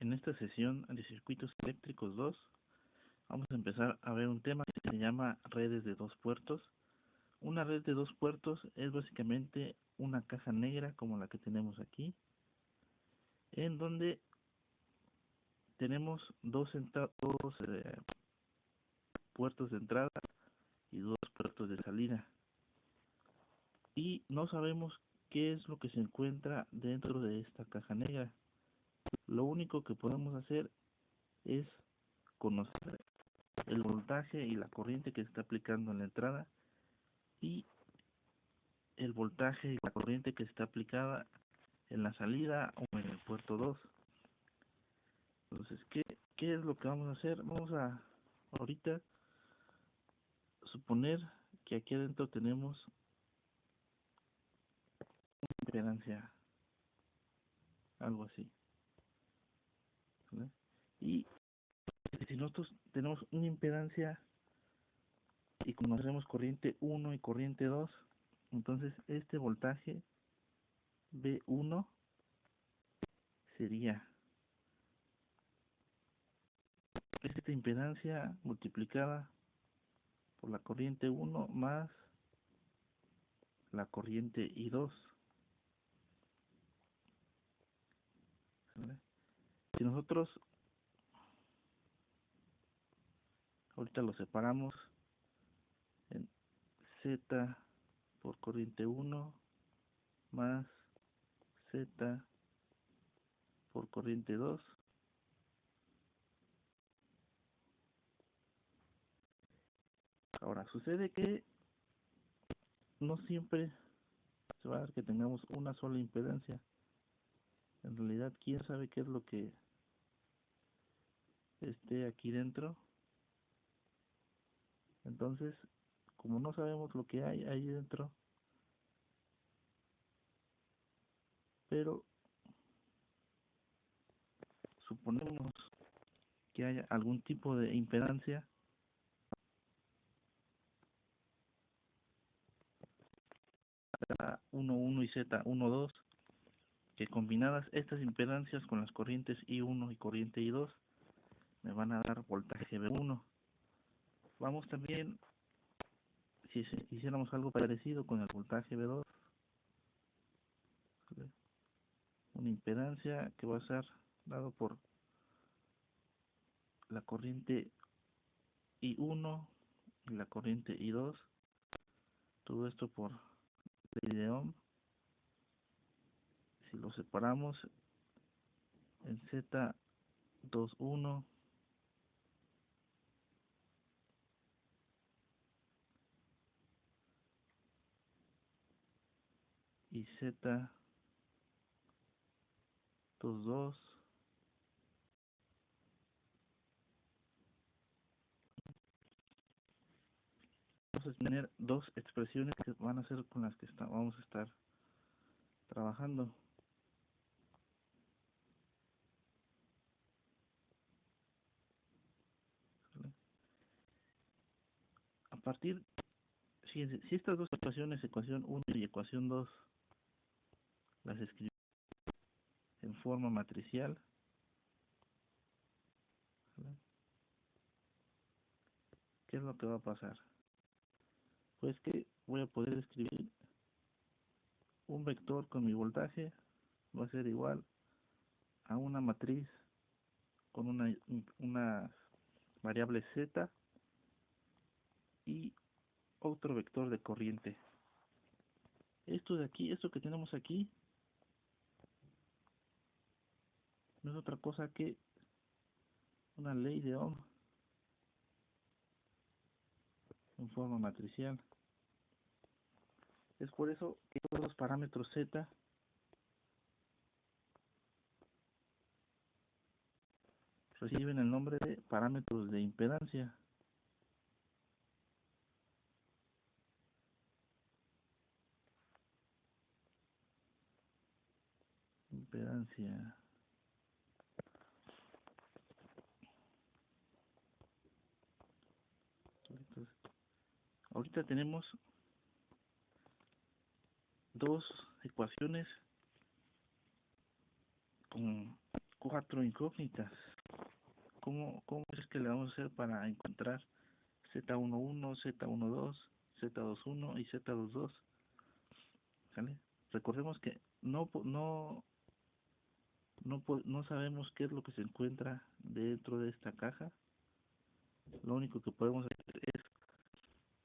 En esta sesión de circuitos eléctricos 2 vamos a empezar a ver un tema que se llama redes de dos puertos. Una red de dos puertos es básicamente una caja negra como la que tenemos aquí, en donde tenemos dos puertos de entrada y dos puertos de salida, y no sabemos qué es lo que se encuentra dentro de esta caja negra. Lo único que podemos hacer es conocer el voltaje y la corriente que se está aplicando en la entrada y el voltaje y la corriente que está aplicada en la salida o en el puerto 2. Entonces, ¿qué es lo que vamos a hacer? Vamos a ahorita suponer que aquí adentro tenemos una impedancia, algo así, ¿vale? Y si nosotros tenemos una impedancia y conocemos corriente 1 y corriente 2, entonces este voltaje V1 sería esta impedancia multiplicada por la corriente 1 más la corriente I2, ¿vale? Si nosotros ahorita lo separamos en Z por corriente 1 más Z por corriente 2, ahora sucede que no siempre se va a dar que tengamos una sola impedancia. En realidad, quién sabe qué es lo que esté aquí dentro. Entonces, como no sabemos lo que hay ahí dentro, pero suponemos que haya algún tipo de impedancia, Z11 y Z12, que combinadas estas impedancias con las corrientes I1 y corriente I2 me van a dar voltaje V1. Vamos también, si hiciéramos algo parecido con el voltaje V2, ¿vale? Una impedancia que va a ser dado por la corriente I1 y la corriente I2, todo esto por ley de Ohm. Si lo separamos en Z21 y Z22, vamos a tener dos expresiones que van a ser con las que vamos a estar trabajando. ¿Vale? A partir, si estas dos ecuaciones, ecuación 1 y ecuación 2, las escribimos en forma matricial, ¿vale? ¿Qué es lo que va a pasar? Pues que voy a poder escribir un vector con mi voltaje, va a ser igual a una matriz con una variable z y otro vector de corriente. Esto de aquí, esto que tenemos aquí, no es otra cosa que una ley de Ohm en forma matricial. Es por eso que todos los parámetros z reciben el nombre de parámetros de impedancia. Impedancia. Entonces, ahorita tenemos dos ecuaciones con 4 incógnitas. ¿Cómo es que le vamos a hacer para encontrar Z11, Z12, Z21 y Z22? ¿Sale? Recordemos que no sabemos qué es lo que se encuentra dentro de esta caja. Lo único que podemos hacer es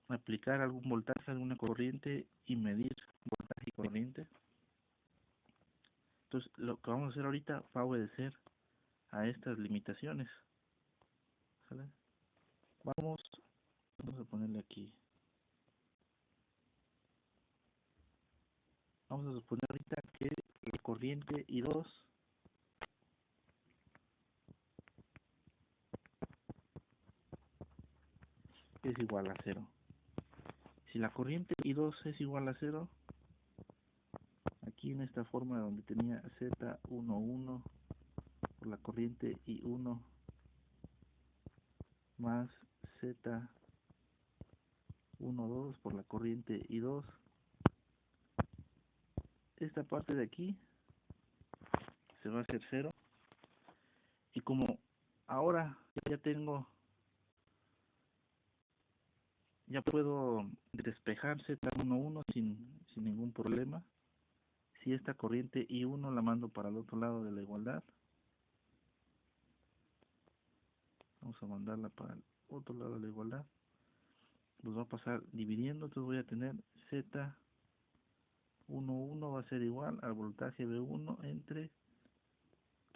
aplicar algún voltaje, alguna corriente y medir voltaje y corriente. Entonces lo que vamos a hacer ahorita va a obedecer a estas limitaciones. ¿Sale? Vamos a ponerle aquí. Vamos a suponer ahorita que la corriente I2 es igual a 0. Si la corriente I2 es igual a 0, aquí en esta forma donde tenía Z11 por la corriente I1 más Z12 por la corriente I2, esta parte de aquí se va a hacer 0, y como ahora ya puedo despejar Z11 sin ningún problema. Si esta corriente I1 la mando para el otro lado de la igualdad, vamos a mandarla para el otro lado de la igualdad, los va a pasar dividiendo, entonces voy a tener Z11 va a ser igual al voltaje V1 entre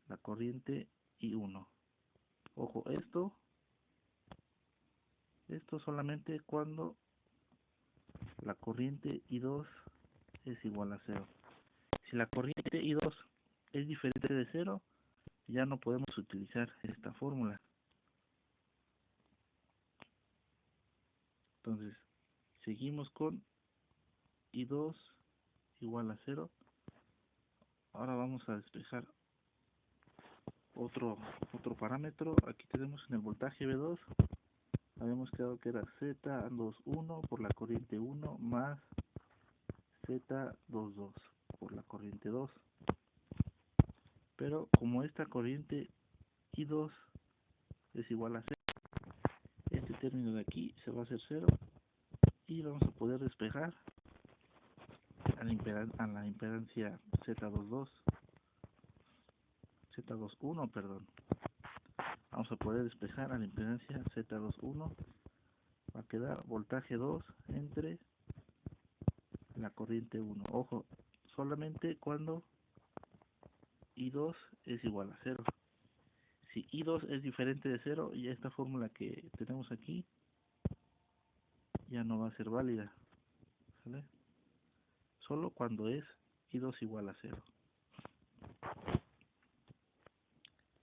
la corriente I1. Ojo, esto solamente cuando la corriente I2 es igual a 0. Si la corriente I2 es diferente de 0, ya no podemos utilizar esta fórmula. Entonces, seguimos con I2 igual a 0. Ahora vamos a despejar otro parámetro. Aquí tenemos en el voltaje V2, habíamos quedado que era Z21 por la corriente 1 más Z22 por la corriente 2. Pero como esta corriente I2 es igual a 0, este término de aquí se va a hacer 0 y vamos a poder despejar a la impedancia Z21, perdón. Vamos a poder despejar a la impedancia Z21. Va a quedar voltaje 2 entre la corriente 1. Ojo, solamente cuando I2 es igual a 0. Si I2 es diferente de 0, ya esta fórmula que tenemos aquí ya no va a ser válida. ¿Sale? Solo cuando es I2 igual a 0.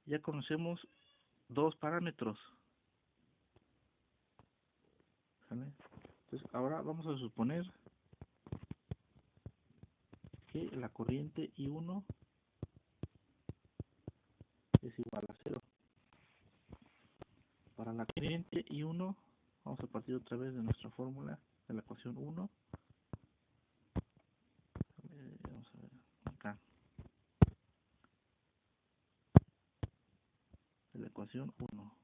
Ya conocemos dos parámetros. ¿Sale? Entonces ahora vamos a suponer que la corriente I1 es igual a 0. Para la corriente I1 vamos a partir otra vez de nuestra fórmula de la ecuación 1. Vamos a ver acá, de la ecuación 1.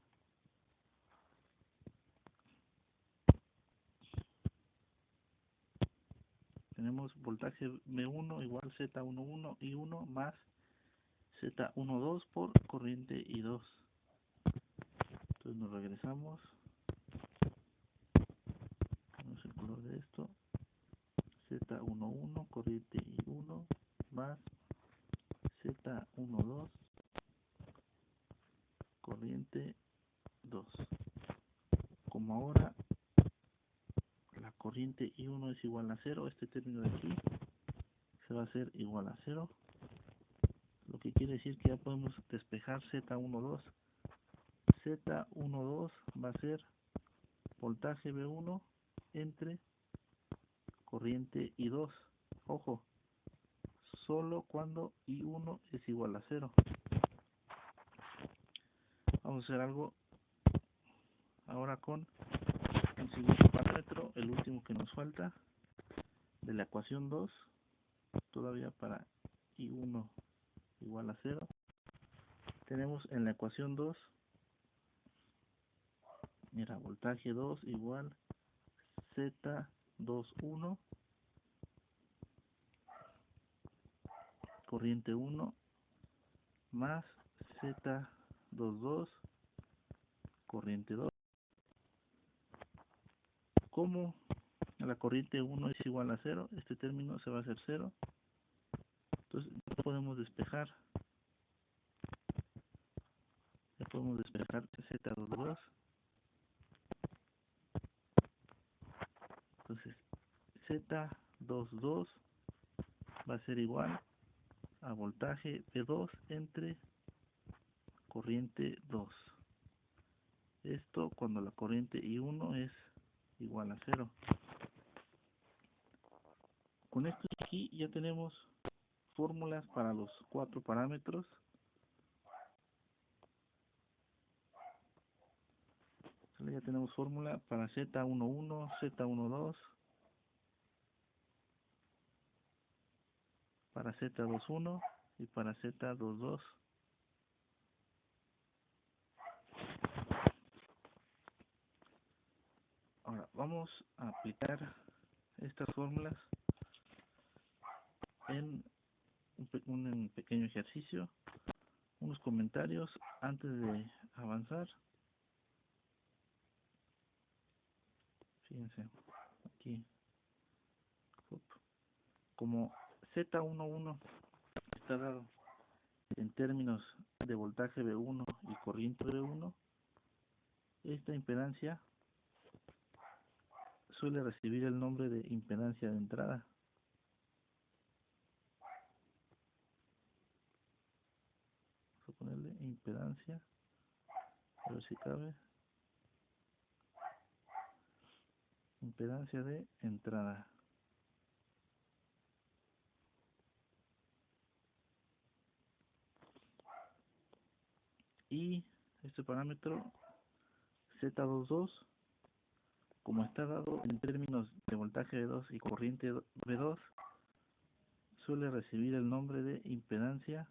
Tenemos voltaje V1 igual Z11 I1 más Z12 por corriente I2. Entonces nos regresamos. Vamos el color de esto. Z11 corriente I1 más Z12 corriente 2. Como ahora la corriente I1 es igual a 0, este término de aquí se va a hacer igual a 0, lo que quiere decir que ya podemos despejar Z12. Z12 va a ser voltaje V1 entre corriente I2. Ojo, solo cuando I1 es igual a 0. Vamos a hacer algo ahora con el siguiente parámetro, el último que nos falta de la ecuación 2, todavía para I1 igual a 0. tenemos en la ecuación 2, mira, voltaje 2 igual Z21, corriente 1, más Z22, corriente 2. Como la corriente 1 es igual a 0, este término se va a hacer 0, entonces no podemos despejar. Ya podemos despejar Z22. Entonces Z22 va a ser igual a voltaje P2 entre corriente 2. Esto cuando la corriente I1 es igual a 0. Con esto aquí ya tenemos fórmulas para los 4 parámetros. Ya tenemos fórmula para Z11, Z12, para Z21 y para Z22. Ahora vamos a aplicar estas fórmulas en un pequeño ejercicio, unos comentarios antes de avanzar. Fíjense, aquí, como Z11 está dado en términos de voltaje V1 y corriente V1, esta impedancia suele recibir el nombre de impedancia de entrada. Vamos a ponerle impedancia, a ver si cabe. Impedancia de entrada. Y este parámetro Z22, como está dado en términos de voltaje V2 y corriente V2, suele recibir el nombre de impedancia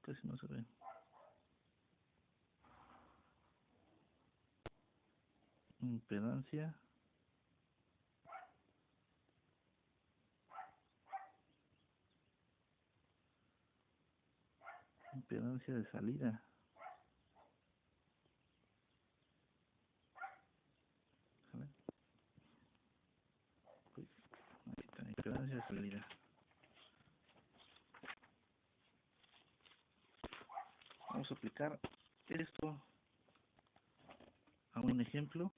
casi no se ve. Impedancia de salida. ¿Sale? Pues, ahí está, impedancia de salida. Vamos a aplicar esto a un ejemplo.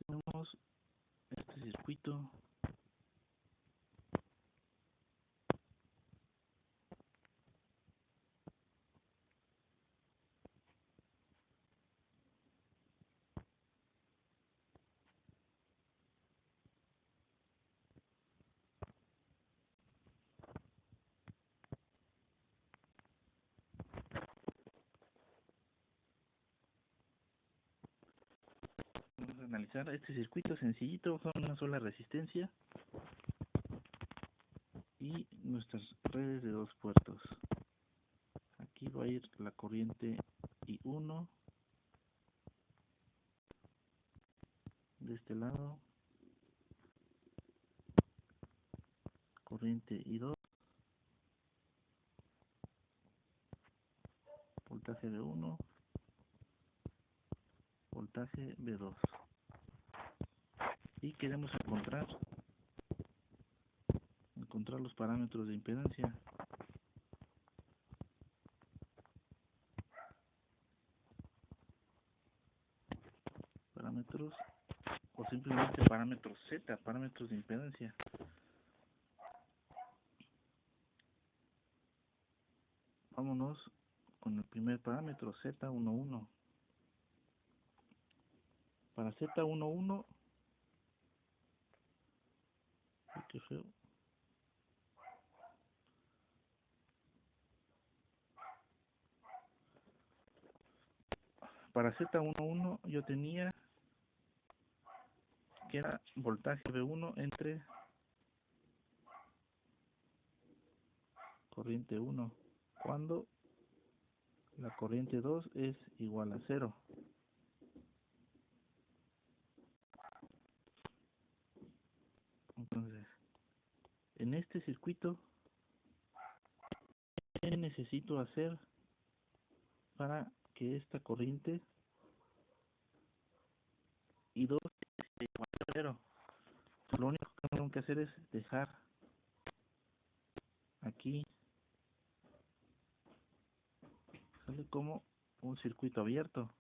Tenemos este circuito Vamos a analizar este circuito sencillito, son una sola resistencia y nuestras redes de 2 puertos. Aquí va a ir la corriente I1 de este lado, corriente I2, voltaje V1, voltaje V2. Y queremos encontrar los parámetros de impedancia. Parámetros o simplemente parámetros Z, parámetros de impedancia. Vámonos con el primer parámetro, Z11. Para Z11, qué feo. Para Z11 yo tenía que era voltaje V1 entre corriente 1, cuando la corriente 2 es igual a 0. Entonces, en este circuito, ¿qué necesito hacer para que esta corriente I2 esté igual a 0? Lo único que tengo que hacer es dejar aquí, sale como un circuito abierto.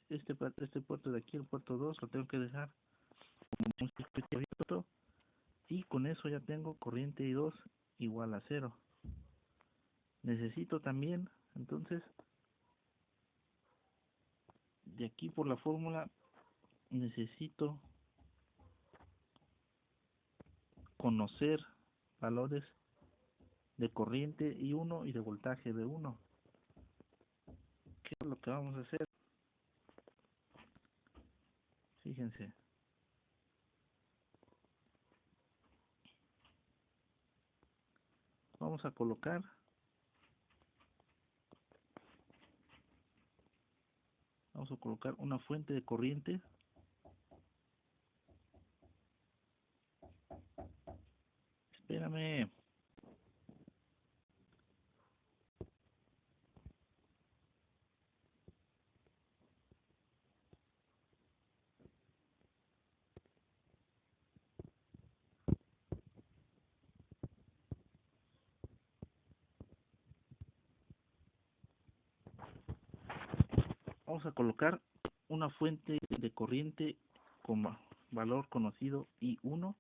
Este puerto de aquí, el puerto 2, lo tengo que dejar como un circuito abierto, y con eso ya tengo corriente I2 igual a 0. Necesito también, entonces, de aquí por la fórmula, necesito conocer valores de corriente I1 y de voltaje V1. ¿Qué es lo que vamos a hacer? Fíjense. Vamos a colocar una fuente de corriente. Espérame. Vamos a colocar una fuente de corriente con valor conocido I1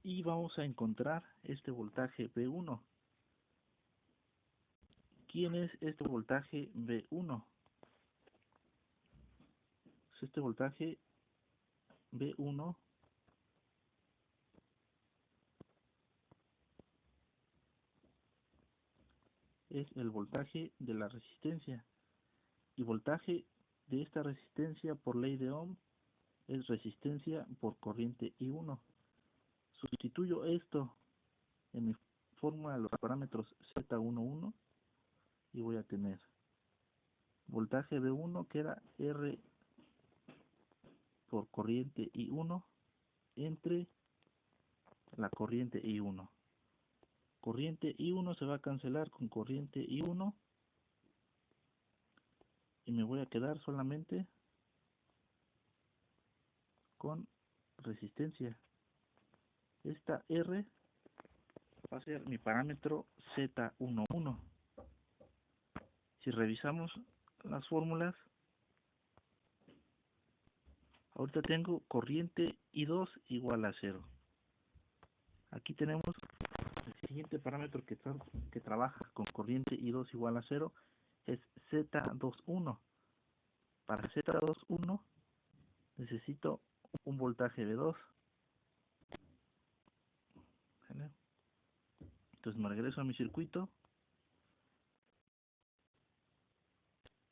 y vamos a encontrar este voltaje V1. ¿Quién es este voltaje V1? Este voltaje V1 es el voltaje de la resistencia, y voltaje de esta resistencia por ley de Ohm es resistencia por corriente I1. Sustituyo esto en mi fórmula de los parámetros Z11 y voy a tener voltaje V1, que era R por corriente I1 entre la corriente I1. Corriente I1 se va a cancelar con corriente I1 y me voy a quedar solamente con resistencia. Esta R va a ser mi parámetro Z11. Si revisamos las fórmulas, ahorita tengo corriente I2 igual a 0. Aquí tenemos el siguiente parámetro que trabaja con corriente I2 igual a 0, es Z21. Para Z21 necesito un voltaje V2. ¿Vale? Entonces me regreso a mi circuito.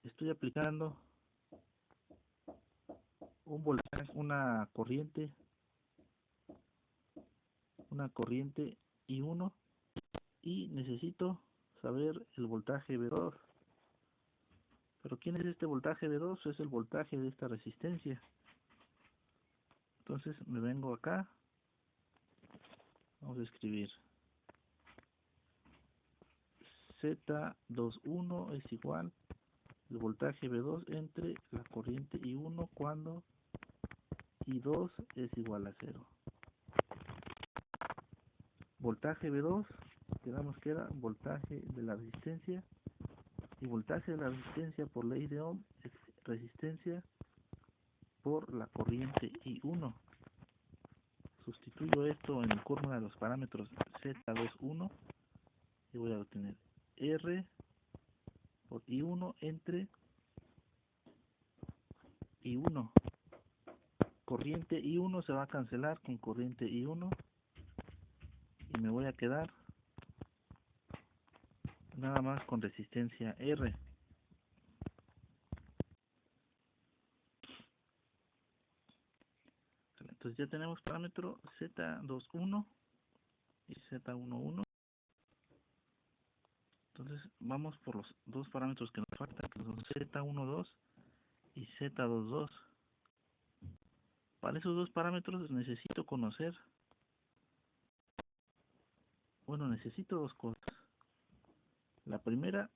Estoy aplicando un voltaje, una corriente I1, y necesito saber el voltaje V2. Pero ¿quién es este voltaje V2? Es el voltaje de esta resistencia. Entonces me vengo acá, vamos a escribir Z21 es igual el voltaje V2 entre la corriente I1 cuando I2 es igual a 0. Voltaje V2, quedamos que era voltaje de la resistencia, y voltaje de la resistencia por ley de Ohm es resistencia por la corriente I1. Sustituyo esto en mi fórmula de los parámetros Z21 y voy a obtener R por I1 entre I1. Corriente I1 se va a cancelar con corriente I1 y me voy a quedar nada más con resistencia R. Entonces ya tenemos parámetro Z21 y Z11. Entonces vamos por los dos parámetros que nos faltan, que son Z12 y Z22. Para esos dos parámetros necesito conocer, necesito dos cosas. La primera,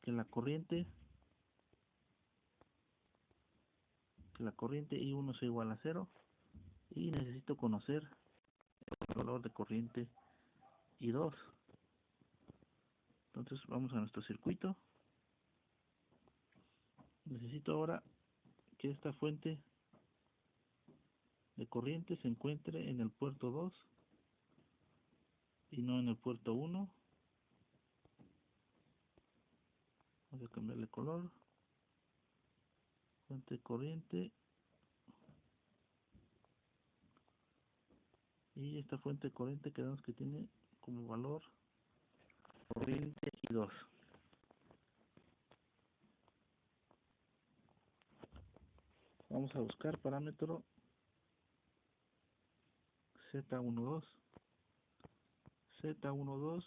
que la corriente I1 sea igual a 0, y necesito conocer el valor de corriente I2. Entonces vamos a nuestro circuito. Necesito ahora que esta fuente de corriente se encuentre en el puerto 2 y no en el puerto 1. Voy a cambiarle color. Fuente de corriente. Y esta fuente de corriente que vemos que tiene como valor corriente I2. Vamos a buscar parámetro Z12. Z12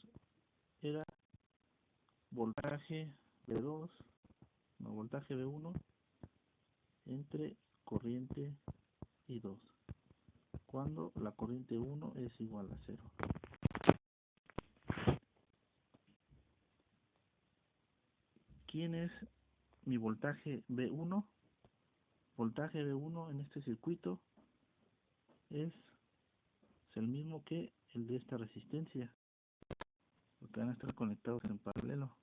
era voltaje V2, no, voltaje V1 entre corriente I2, cuando la corriente 1 es igual a 0. ¿Quién es mi voltaje V1? Voltaje V1 en este circuito es el mismo que el de esta resistencia, porque van a estar conectados en paralelo.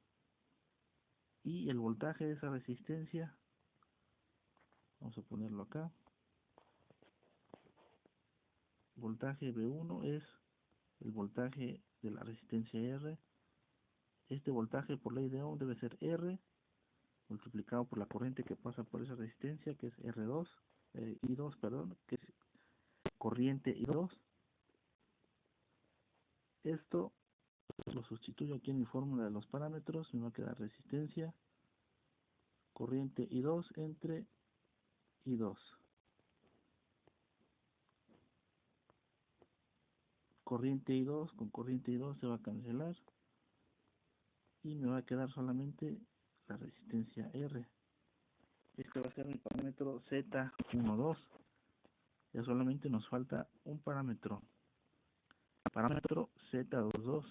Y el voltaje de esa resistencia, vamos a ponerlo acá. Voltaje V1 es el voltaje de la resistencia R. Este voltaje por ley de Ohm debe ser R multiplicado por la corriente que pasa por esa resistencia, que es R2, I2, perdón, que es corriente I2. Esto lo sustituyo aquí en mi fórmula de los parámetros, me va a quedar resistencia, corriente I2 entre I2. Corriente I2 con corriente I2 se va a cancelar y me va a quedar solamente la resistencia R. Este va a ser mi parámetro Z12. Ya solamente nos falta un parámetro Z22.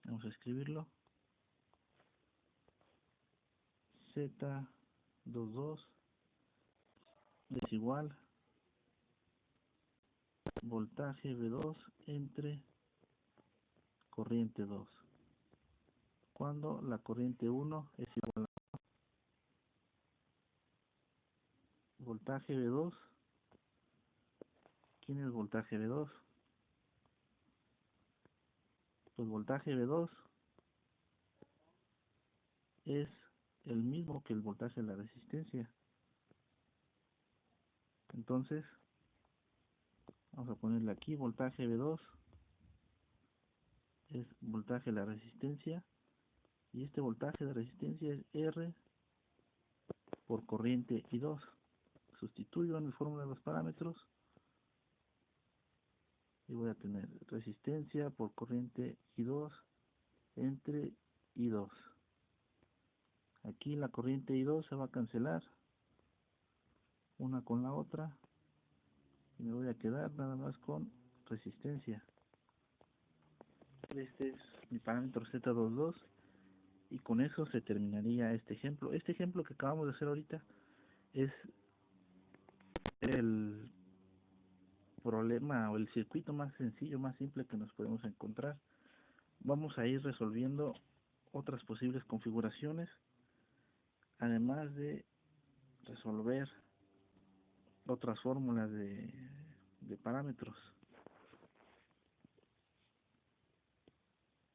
Vamos a escribirlo. Z22 es igual voltaje V2 entre corriente 2, cuando la corriente 1 es igual a voltaje V2. ¿Quién es voltaje V2? Pues voltaje V2 es el mismo que el voltaje de la resistencia. Entonces vamos a ponerle aquí voltaje V2 es voltaje de la resistencia, y este voltaje de resistencia es R por corriente I2. Sustituyo en mi fórmula de los parámetros y voy a tener resistencia por corriente I2 entre I2. Aquí la corriente I2 se va a cancelar una con la otra y me voy a quedar nada más con resistencia. Este es mi parámetro Z22 y con eso se terminaría este ejemplo. Este ejemplo que acabamos de hacer ahorita es el problema o el circuito más sencillo, más simple que nos podemos encontrar. Vamos a ir resolviendo otras posibles configuraciones, además de resolver otras fórmulas de parámetros.